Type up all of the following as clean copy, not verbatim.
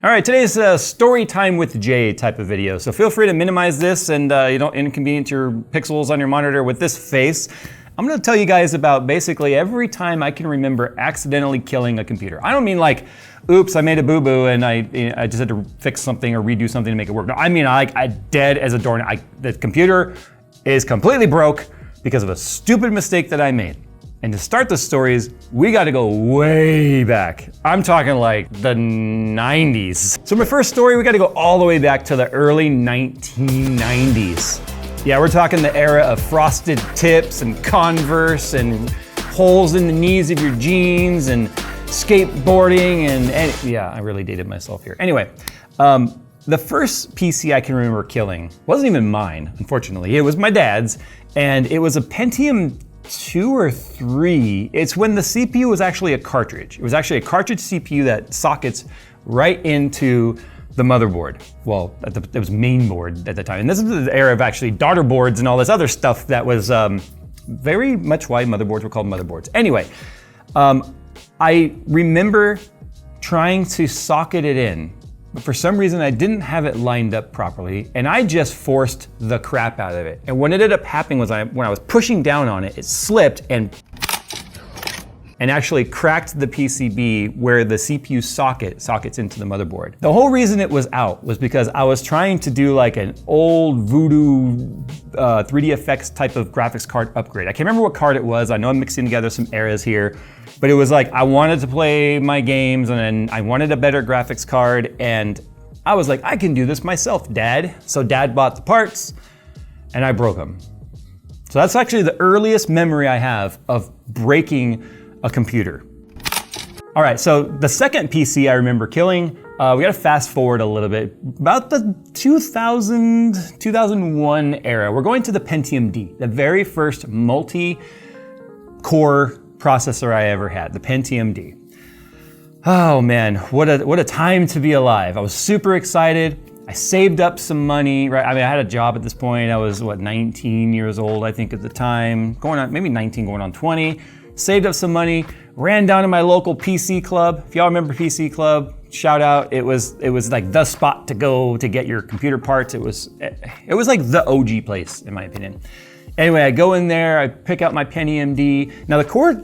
All right, today's story time with Jay type of video. So feel free to minimize this and you don't inconvenience your pixels on your monitor with this face. I'm gonna tell you guys about basically every time I can remember accidentally killing a computer. I don't mean like, oops, I made a boo-boo and I just had to fix something or redo something to make it work. No, I mean I dead as a doornail. The computer is completely broke because of a stupid mistake that I made. And to start the stories, we gotta go way back. I'm talking like the 90s. So my first story, we gotta go all the way back to the early 1990s. Yeah, we're talking the era of frosted tips and Converse and holes in the knees of your jeans and skateboarding and yeah, I really dated myself here. Anyway, the first PC I can remember killing wasn't even mine, unfortunately. It was my dad's, and it was a Pentium 2 or 3. It's when the CPU was actually a cartridge. It was actually a cartridge CPU that sockets right into the motherboard. Well, it was mainboard at the time. And this is the era of actually daughter boards and all this other stuff that was very much why motherboards were called motherboards. Anyway, I remember trying to socket it in, but for some reason I didn't have it lined up properly, and I just forced the crap out of it. And what ended up happening was when I was pushing down on it, it slipped and actually cracked the PCB where the CPU sockets into the motherboard. The whole reason it was out was because I was trying to do like an old voodoo 3DFX type of graphics card upgrade. I can't remember what card it was. I know I'm mixing together some eras here, but it was like I wanted to play my games and then I wanted a better graphics card, and I was like, I can do this myself, Dad. So Dad bought the parts and I broke them. So that's actually the earliest memory I have of breaking a computer. All right, so the second PC I remember killing, we gotta fast forward a little bit, about the 2000, 2001 era. We're going to the Pentium D, the very first multi-core processor I ever had, the Pentium D. Oh man, what a time to be alive. I was super excited. I saved up some money, right? I mean, I had a job at this point. I was, 19 years old, I think at the time, going on, maybe 19, going on 20. Saved up some money, ran down to my local PC club. If y'all remember PC Club, shout out. It was like the spot to go to get your computer parts. It was like the OG place, in my opinion. Anyway, I go in there, I pick out my Pentium D. Now the Core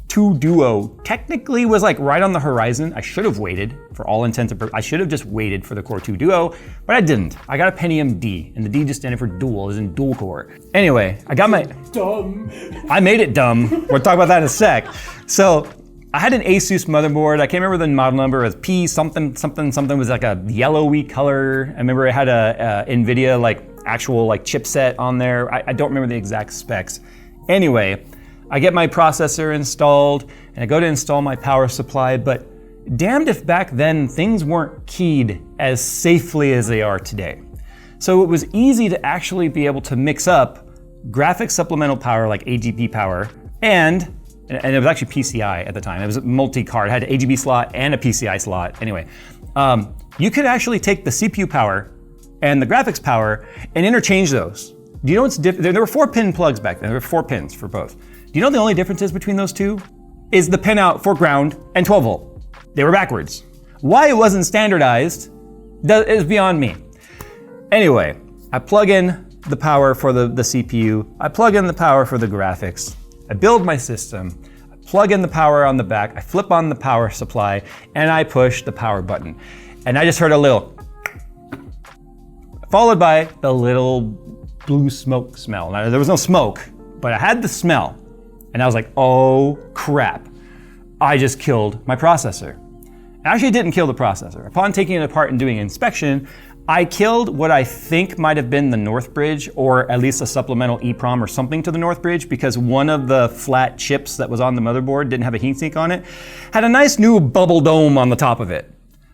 2 Duo technically was like right on the horizon. I should have waited for all intents and purposes. I should have just waited for the Core 2 Duo, but I didn't. I got a Pentium D, and the D just standing for dual, as in dual core. Anyway, I got my... Dumb. I made it dumb. We'll talk about that in a sec. So I had an Asus motherboard. I can't remember the model number. It was P something, something was like a yellowy color. I remember it had a NVIDIA like actual like chipset on there. I don't remember the exact specs. Anyway, I get my processor installed and I go to install my power supply, but damned if back then things weren't keyed as safely as they are today. So it was easy to actually be able to mix up graphics supplemental power like AGP power and it was actually PCI at the time. It was a multi-card, it had an AGB slot and a PCI slot. Anyway, you could actually take the CPU power and the graphics power and interchange those. Do you know what's different? There were 4-pin plugs back then. There were 4 pins for both. Do you know the only difference is between those two? Is the pin out for ground and 12 volt. They were backwards. Why it wasn't standardized is beyond me. Anyway, I plug in the power for the CPU. I plug in the power for the graphics. I build my system. I plug in the power on the back. I flip on the power supply and I push the power button. And I just heard a little, followed by the little blue smoke smell. Now there was no smoke, but I had the smell. And I was like, oh crap, I just killed my processor. I actually didn't kill the processor. Upon taking it apart and doing an inspection, I killed what I think might have been the North Bridge, or at least a supplemental EEPROM or something to the North Bridge, because one of the flat chips that was on the motherboard didn't have a heatsink on it, had a nice new bubble dome on the top of it.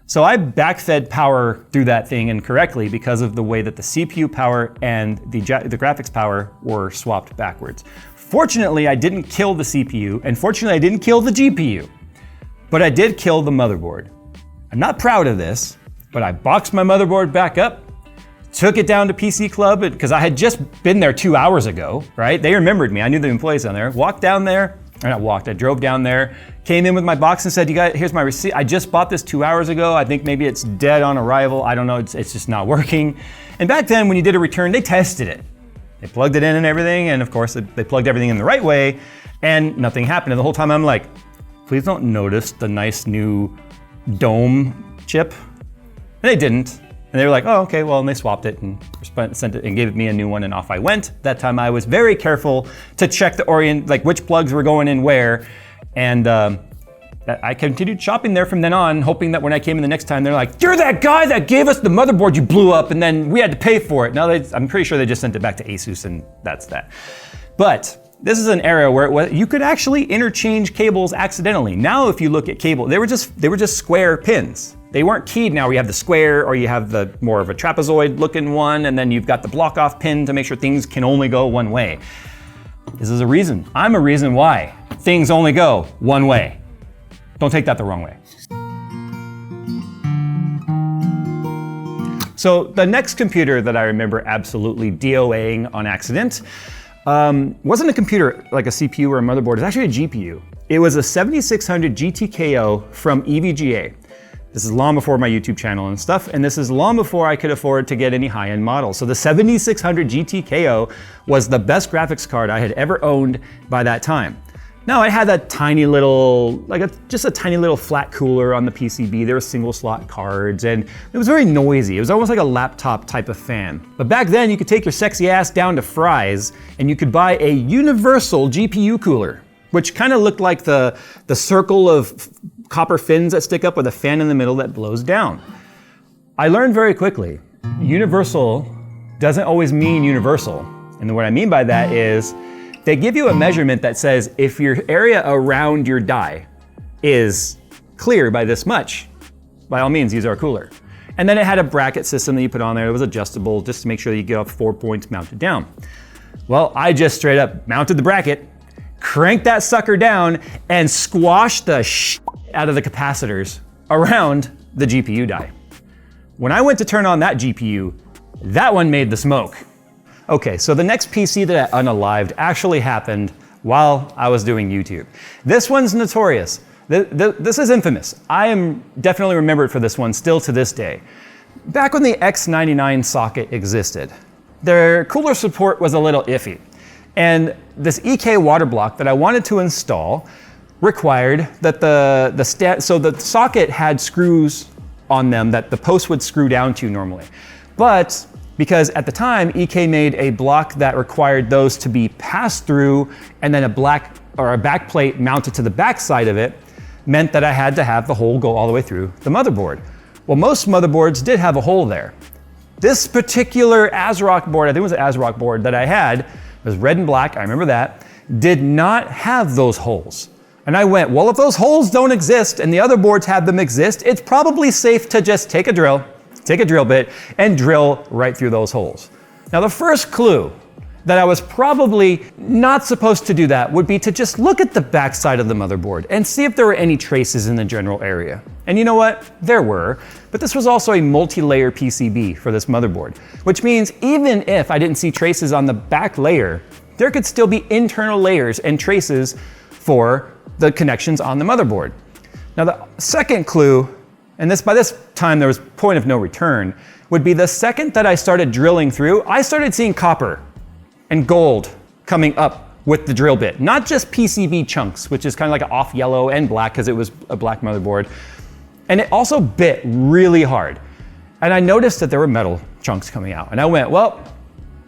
So I backfed power through that thing incorrectly because of the way that the CPU power and the graphics power were swapped backwards. Fortunately, I didn't kill the CPU, and fortunately, I didn't kill the GPU, but I did kill the motherboard. I'm not proud of this, but I boxed my motherboard back up, took it down to PC Club, because I had just been there 2 hours ago, right? They remembered me, I knew the employees down there. Walked down there, And I drove down there, came in with my box and said, you guys, here's my receipt. I just bought this 2 hours ago. I think maybe it's dead on arrival. I don't know, it's just not working. And back then when you did a return, they tested it. They plugged it in and everything. And of course they plugged everything in the right way and nothing happened. And the whole time I'm like, please don't notice the nice new dome chip. And they didn't. And they were like, oh, okay, well, and they swapped it and sent it and gave me a new one and off I went. That time I was very careful to check like which plugs were going in where. And I continued shopping there from then on, hoping that when I came in the next time, they're like, you're that guy that gave us the motherboard you blew up and then we had to pay for it. Now I'm pretty sure they just sent it back to Asus and that's that. But this is an era where you could actually interchange cables accidentally. Now, if you look at cable, they were just square pins. They weren't keyed. Now we have the square, or you have the more of a trapezoid looking one, and then you've got the block off pin to make sure things can only go one way. This is a reason. I'm a reason why things only go one way. Don't take that the wrong way. So the next computer that I remember absolutely DOAing on accident wasn't a computer like a CPU or a motherboard, it's actually a GPU. It was a 7600 GTKO from EVGA. This is long before my YouTube channel and stuff, and this is long before I could afford to get any high-end models. So the 7600 GTKO was the best graphics card I had ever owned by that time. Now it had that tiny little, just a tiny little flat cooler on the PCB. There were single slot cards and it was very noisy. It was almost like a laptop type of fan. But back then you could take your sexy ass down to Fry's and you could buy a universal GPU cooler, which kind of looked like the circle of copper fins that stick up with a fan in the middle that blows down. I learned very quickly, universal doesn't always mean universal. And what I mean by that is they give you a measurement that says if your area around your die is clear by this much, by all means use our cooler. And then it had a bracket system that you put on there that was adjustable just to make sure that you get off 4 points mounted down. Well, I just straight up mounted the bracket, cranked that sucker down, and squashed the shit out of the capacitors around the GPU die. When I went to turn on that GPU, that one made the smoke. Okay, so the next PC that I unalived actually happened while I was doing YouTube. This one's notorious. This is infamous. I am definitely remembered for this one still to this day. Back when the X99 socket existed, their cooler support was a little iffy. And this EK water block that I wanted to install required that so the socket had screws on them that the post would screw down to normally. But because at the time, EK made a block that required those to be passed through and then a back plate mounted to the back side of it meant that I had to have the hole go all the way through the motherboard. Well, most motherboards did have a hole there. This particular ASRock board, I think it was an ASRock board that I had, it was red and black, I remember that, did not have those holes. And I went, well, if those holes don't exist and the other boards have them exist, it's probably safe to just take a drill bit and drill right through those holes. Now the first clue that I was probably not supposed to do that would be to just look at the back side of the motherboard and see if there were any traces in the general area. And you know what? There were, but this was also a multi-layer PCB for this motherboard, which means even if I didn't see traces on the back layer, there could still be internal layers and traces for the connections on the motherboard. Now the second clue, and by this time there was point of no return, would be the second that I started drilling through, I started seeing copper and gold coming up with the drill bit. Not just PCB chunks, which is kind of like an off yellow and black because it was a black motherboard. And it also bit really hard. And I noticed that there were metal chunks coming out. And I went, well,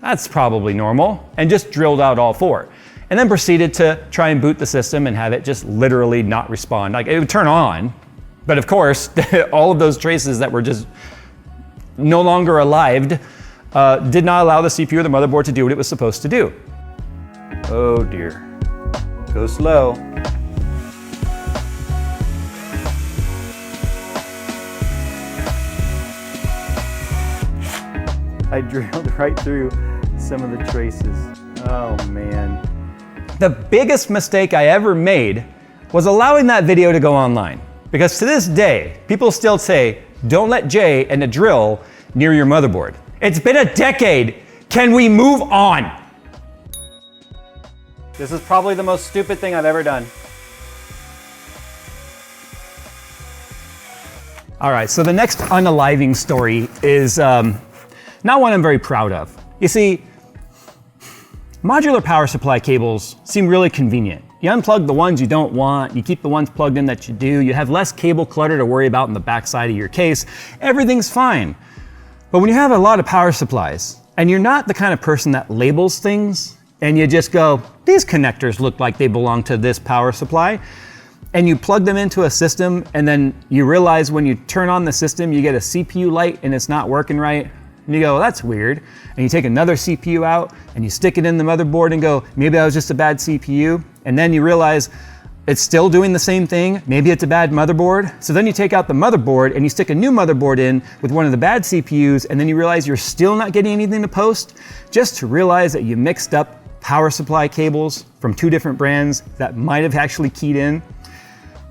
that's probably normal, and just drilled out all four. And then proceeded to try and boot the system and have it just literally not respond. Like it would turn on, but of course, all of those traces that were just no longer alive did not allow the CPU or the motherboard to do what it was supposed to do. Oh dear, go slow. I drilled right through some of the traces. Oh man. The biggest mistake I ever made was allowing that video to go online. Because to this day, people still say, don't let Jay and a drill near your motherboard. It's been a decade. Can we move on? This is probably the most stupid thing I've ever done. All right, so the next unaliving story is not one I'm very proud of. You see, modular power supply cables seem really convenient. You unplug the ones you don't want, you keep the ones plugged in that you do, you have less cable clutter to worry about in the backside of your case, everything's fine. But when you have a lot of power supplies, and you're not the kind of person that labels things, and you just go, these connectors look like they belong to this power supply, and you plug them into a system, and then you realize when you turn on the system, you get a CPU light and it's not working right, and you go, well, that's weird. And you take another CPU out and you stick it in the motherboard and go, maybe that was just a bad CPU. And then you realize it's still doing the same thing. Maybe it's a bad motherboard. So then you take out the motherboard and you stick a new motherboard in with one of the bad CPUs, and then you realize you're still not getting anything to post, just to realize that you mixed up power supply cables from two different brands that might have actually keyed in.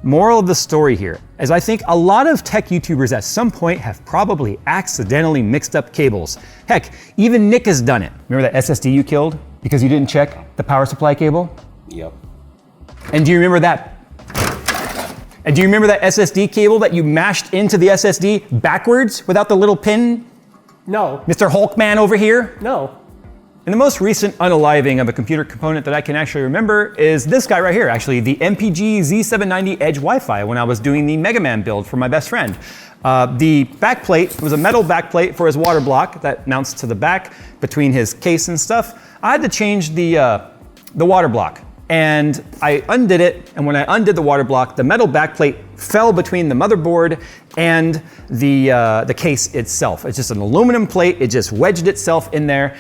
Moral of the story here is I think a lot of tech YouTubers at some point have probably accidentally mixed up cables. Heck, even Nick has done it. Remember that SSD you killed because you didn't check the power supply cable? Yep. And do you remember that? And do you remember that SSD cable that you mashed into the SSD backwards without the little pin? No. Mr. Hulkman over here? No. And the most recent unaliving of a computer component that I can actually remember is this guy right here, actually, the MPG Z790 Edge Wi-Fi when I was doing the Mega Man build for my best friend. The backplate was a metal backplate for his water block that mounts to the back between his case and stuff. I had to change the water block, and I undid it, and when I undid the water block, the metal backplate fell between the motherboard and the case itself. It's just an aluminum plate, it just wedged itself in there.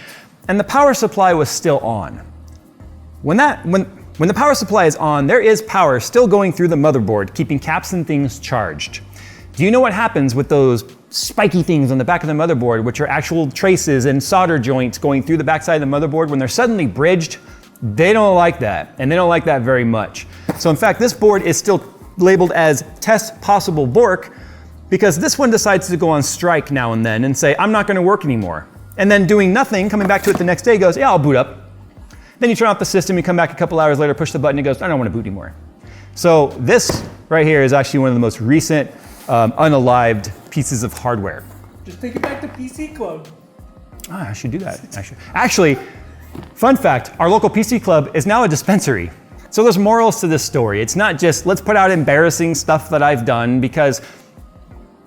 And the power supply was still on. When the power supply is on, there is power still going through the motherboard, keeping caps and things charged. Do you know what happens with those spiky things on the back of the motherboard, which are actual traces and solder joints going through the backside of the motherboard? When they're suddenly bridged, they don't like that, and they don't like that very much. So in fact, this board is still labeled as test possible bork because this one decides to go on strike now and then and say, I'm not gonna work anymore. And then doing nothing, coming back to it the next day, goes, yeah, I'll boot up. Then you turn off the system, you come back a couple hours later, push the button, it goes, I don't want to boot anymore. So this right here is actually one of the most recent unalived pieces of hardware. Just take it back to PC Club. I should do that, Actually, fun fact, our local PC Club is now a dispensary. So there's morals to this story. It's not just, let's put out embarrassing stuff that I've done, because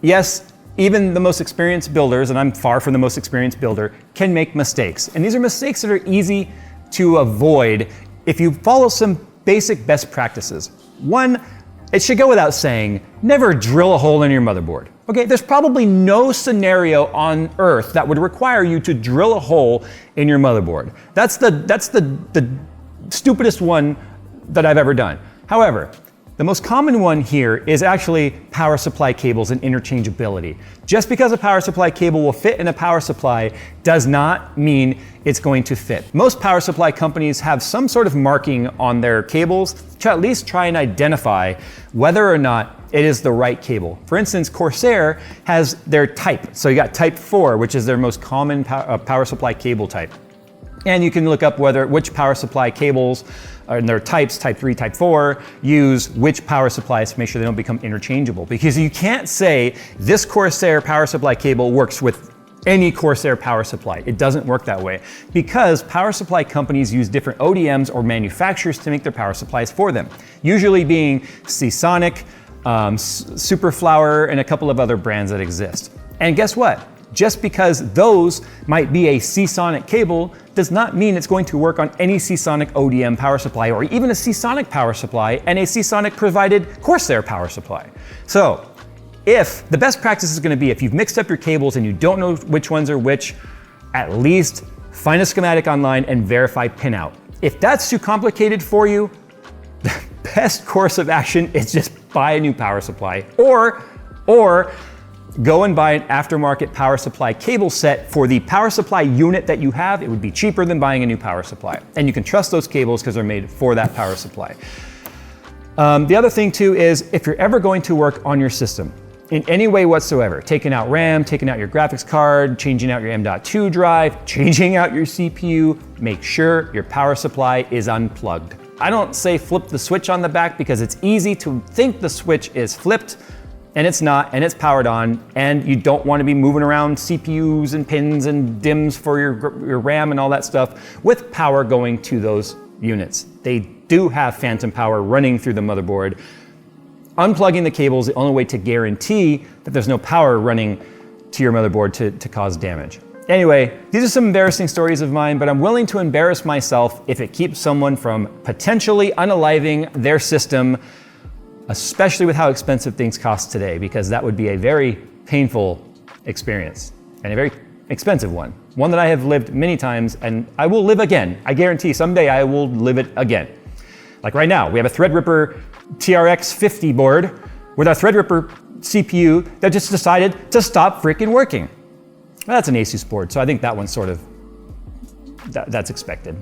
yes, even the most experienced builders, and I'm far from the most experienced builder, can make mistakes. And these are mistakes that are easy to avoid if you follow some basic best practices. One, it should go without saying, never drill a hole in your motherboard. Okay, there's probably no scenario on earth that would require you to drill a hole in your motherboard. That's the stupidest one that I've ever done. However, the most common one here is actually power supply cables and interchangeability. Just because a power supply cable will fit in a power supply does not mean it's going to fit. Most power supply companies have some sort of marking on their cables to at least try and identify whether or not it is the right cable. For instance, Corsair has their type. So you got type 4, which is their most common power supply cable type. And you can look up which power supply cables and their types, type 3, type 4, use which power supplies to make sure they don't become interchangeable. Because you can't say this Corsair power supply cable works with any Corsair power supply. It doesn't work that way, because power supply companies use different ODMs or manufacturers to make their power supplies for them. Usually being Seasonic, Superflower, and a couple of other brands that exist. And guess what? Just because those might be a Seasonic cable does not mean it's going to work on any Seasonic ODM power supply, or even a Seasonic power supply and a Seasonic provided Corsair power supply. So if the best practice is going to be, if you've mixed up your cables and you don't know which ones are which, at least find a schematic online and verify pinout. If that's too complicated for you, the best course of action is just buy a new power supply, or go and buy an aftermarket power supply cable set for the power supply unit that you have. It would be cheaper than buying a new power supply. And you can trust those cables because they're made for that power supply. The other thing too is, if you're ever going to work on your system, in any way whatsoever, taking out RAM, taking out your graphics card, changing out your M.2 drive, changing out your CPU, make sure your power supply is unplugged. I don't say flip the switch on the back because it's easy to think the switch is flipped, and it's not, and it's powered on, and you don't want to be moving around CPUs and pins and DIMMs for your RAM and all that stuff with power going to those units. They do have phantom power running through the motherboard. Unplugging the cable is the only way to guarantee that there's no power running to your motherboard to cause damage. Anyway, these are some embarrassing stories of mine, but I'm willing to embarrass myself if it keeps someone from potentially unaliving their system, especially with how expensive things cost today, because that would be a very painful experience and a very expensive one that I have lived many times, and I will live again. I guarantee someday I will live it again. Like right now, we have a Threadripper TRX 50 board with our Threadripper CPU that just decided to stop freaking working. Well, that's an Asus board, so I think that one's sort of, that's expected.